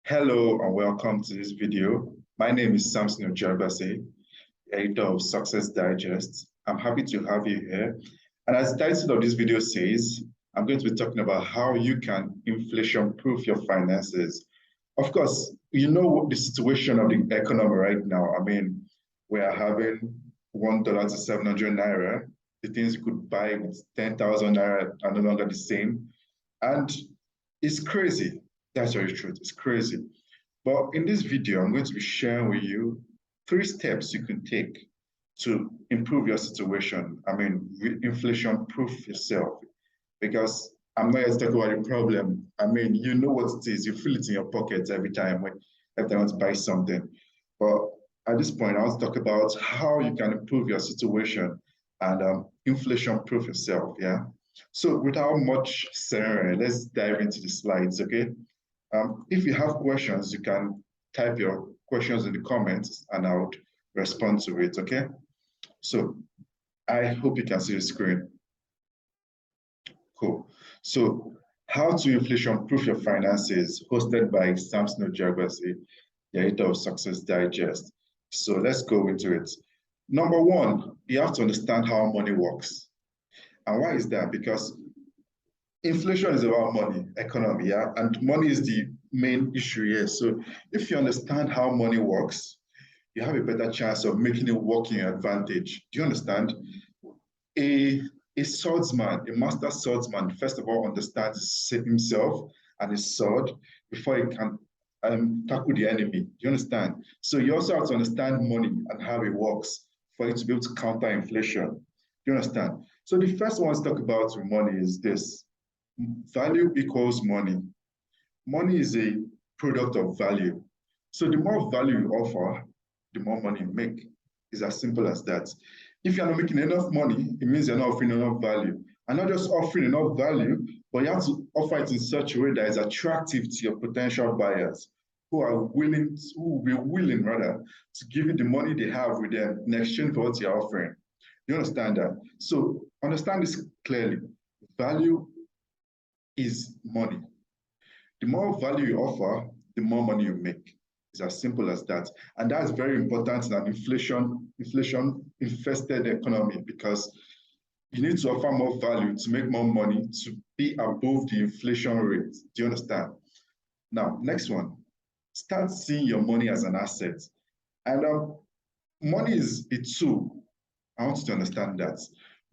Hello and welcome to this video. My name is Samson Ojabase, editor of Success Digest. I'm happy to have you here. And as the title of this video says, I'm going to be talking about how you can inflation-proof your finances. Of course, you know the situation of the economy right now. I mean, we are having $1 to 700 naira. The things you could buy with 10,000 naira are no longer the same. And it's crazy. That's the truth. It's crazy. But in this video, I'm going to be sharing with you 3 steps you can take to improve your situation. I mean, inflation-proof yourself. Because I'm not here to talk about the problem. I mean, you know what it is. You feel it in your pockets every time you want to buy something. But at this point, I want to talk about how you can improve your situation and inflation-proof yourself. Yeah. So without much ceremony, let's dive into the slides. Okay. If you have questions, you can type your questions in the comments and I would respond to it, okay? So I hope you can see the screen. Cool. So how to inflation-proof your finances, hosted by Samson Ojabase, the editor of Success Digest. So let's go into it. Number one, you have to understand how money works. And why is that? Because inflation is about money, economy, yeah? And money is the main issue here. So if you understand how money works, you have a better chance of making it work in your advantage. Do you understand? A swordsman, a master swordsman, first of all, understands himself and his sword before he can tackle the enemy. Do you understand? So you also have to understand money and how it works for you to be able to counter inflation. Do you understand? So the first one to talk about with money is this. Value equals money. Money is a product of value. So the more value you offer, the more money you make. It's as simple as that. If you're not making enough money, it means you're not offering enough value. And not just offering enough value, but you have to offer it in such a way that is attractive to your potential buyers who will be willing rather to give you the money they have with them in exchange for what you're offering. You understand that? So understand this clearly. Value is money. The more value you offer, the more money you make. It's as simple as that. And that's very important in an inflation-infested economy because you need to offer more value to make more money to be above the inflation rate. Do you understand? Now, next one, start seeing your money as an asset. And money is a tool. I want you to understand that.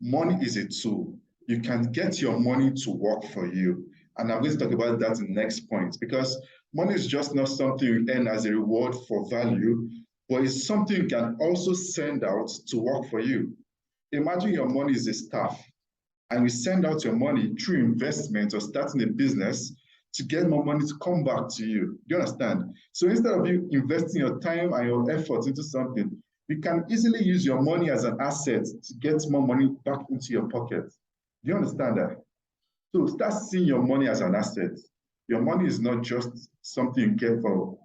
Money is a tool. You can get your money to work for you. And I'm going to talk about that in the next point because money is just not something you earn as a reward for value, but it's something you can also send out to work for you. Imagine your money is a staff and you send out your money through investment or starting a business to get more money to come back to you. Do you understand? So instead of you investing your time and your effort into something, you can easily use your money as an asset to get more money back into your pocket. Do you understand that? So start seeing your money as an asset. Your money is not just something you get for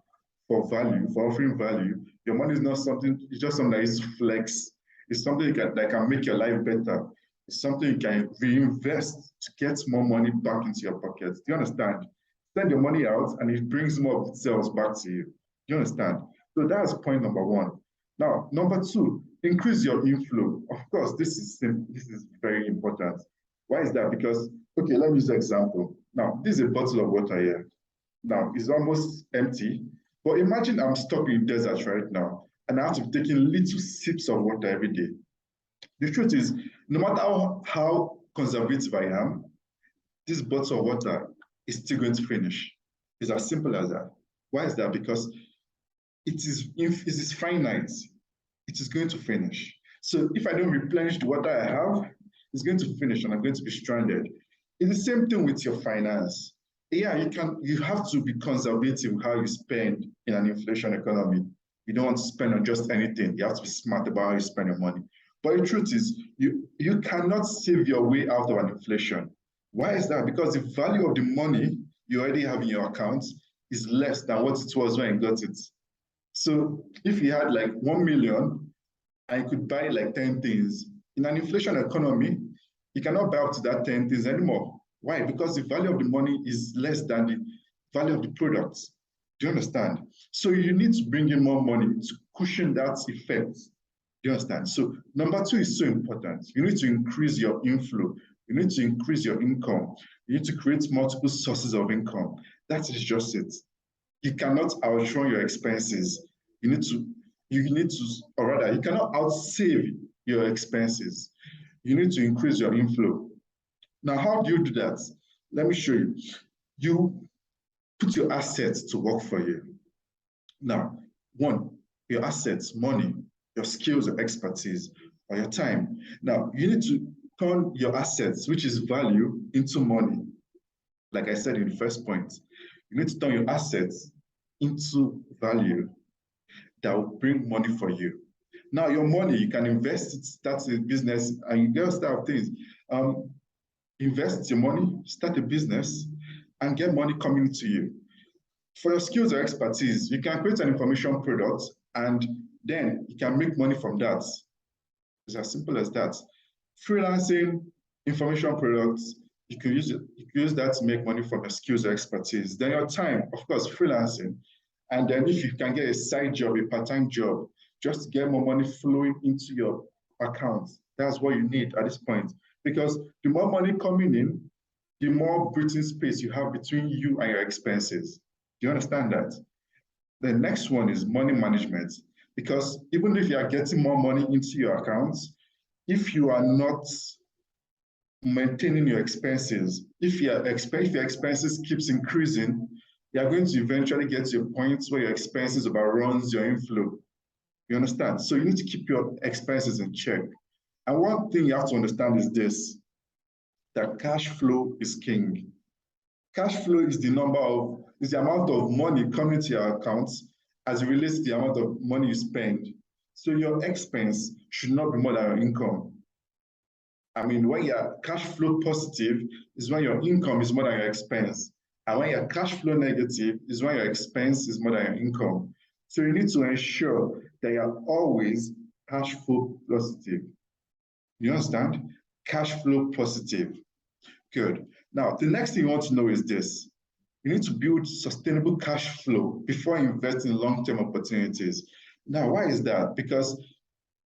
value, for offering value. Your money is not something, it's just something that is flex. It's something that can make your life better. It's something you can reinvest to get more money back into your pockets. Do you understand? Send your money out and it brings more of itself back to you. Do you understand? So that's point number one. Now, number two, increase your inflow. Of course, this is very important. Why is that? Because, okay, let me use an example. Now, this is a bottle of water here. Now, it's almost empty, but imagine I'm stuck in the desert right now, and I have to be taking little sips of water every day. The truth is, no matter how conservative I am, this bottle of water is still going to finish. It's as simple as that. Why is that? Because it is finite. It is going to finish. So if I don't replenish the water I have, it's going to finish and I'm going to be stranded. It's the same thing with your finance. Yeah, you have to be conservative how you spend in an inflation economy. You don't want to spend on just anything. You have to be smart about how you spend your money. But the truth is, you cannot save your way out of an inflation. Why is that? Because the value of the money you already have in your account is less than what it was when you got it. So if you had like 1 million and you could buy like 10 things, in an inflation economy, you cannot buy up to that 10 things anymore. Why? Because the value of the money is less than the value of the products. Do you understand? So you need to bring in more money to cushion that effect. Do you understand? So number two is so important. You need to increase your inflow. You need to increase your income. You need to create multiple sources of income. That is just it. You cannot outrun your expenses. Or rather, you cannot outsave your expenses. You need to increase your inflow. Now, how do you do that? Let me show you. You put your assets to work for you. Now, one, your assets, money, your skills or expertise, or your time. Now, you need to turn your assets, which is value, into money. Like I said in the first point, you need to turn your assets into value that will bring money for you. Now, your money, you can invest it, start a business, and you get start things. Invest your money, start a business, and get money coming to you. For your skills or expertise, you can create an information product, and then you can make money from that. It's as simple as that. Freelancing, information products, you can use that to make money from your skills or expertise. Then your time, of course, freelancing. And then if you can get a side job, a part-time job, just to get more money flowing into your account, that's what you need at this point. Because the more money coming in, the more breathing space you have between you and your expenses. Do you understand that? The next one is money management. Because even if you are getting more money into your accounts, if you are not maintaining your expenses, if your expenses keeps increasing, you are going to eventually get to a point where your expenses overruns your inflow. You understand? So you need to keep your expenses in check. And one thing you have to understand is this, that cash flow is king. Cash flow is the amount of money coming to your accounts as it relates to the amount of money you spend. So your expense should not be more than your income. I mean, when you're cash flow positive is when your income is more than your expense. And when you're cash flow negative is when your expense is more than your income. So you need to ensure that you're always cash flow positive. You understand? Cash flow positive. Good. Now, the next thing you want to know is this. You need to build sustainable cash flow before investing in long-term opportunities. Now, why is that? Because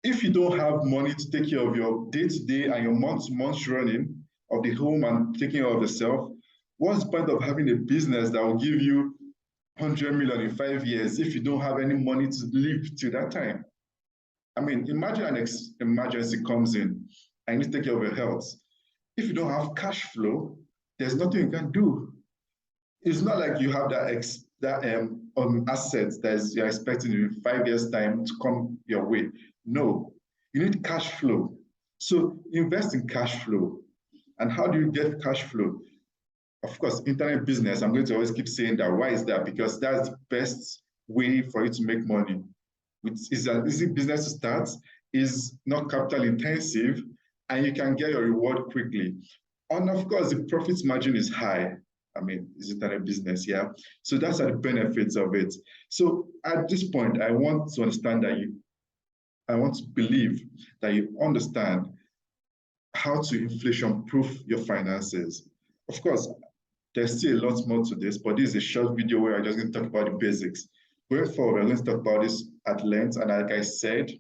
if you don't have money to take care of your day-to-day and your month-to-month running of the home and taking care of yourself, what's the point of having a business that will give you 100 million in 5 years if you don't have any money to live till that time? I mean, imagine an emergency comes in and you need to take care of your health. If you don't have cash flow, there's nothing you can do. It's not like you have that asset that you're expecting in 5 years' time to come your way. No, you need cash flow. So invest in cash flow. And how do you get cash flow? Of course, internet business, I'm going to always keep saying that. Why is that? Because that's the best way for you to make money. It's an easy business to start, is not capital intensive, and you can get your reward quickly. And of course, the profit margin is high. I mean, it's internet business, yeah? So that's the benefits of it. So at this point, I want to understand that I want to believe that you understand how to inflation-proof your finances. Of course, there's still a lot more to this, but this is a short video where I'm just going to talk about the basics. Going forward, I'm going to talk about this at length, and like I said,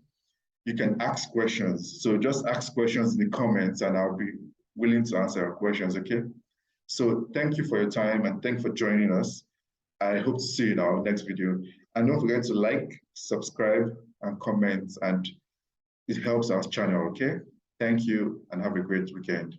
you can ask questions. So just ask questions in the comments, and I'll be willing to answer your questions, okay? So thank you for your time, and thank you for joining us. I hope to see you in our next video. And don't forget to like, subscribe, and comment, and it helps our channel, okay? Thank you, and have a great weekend.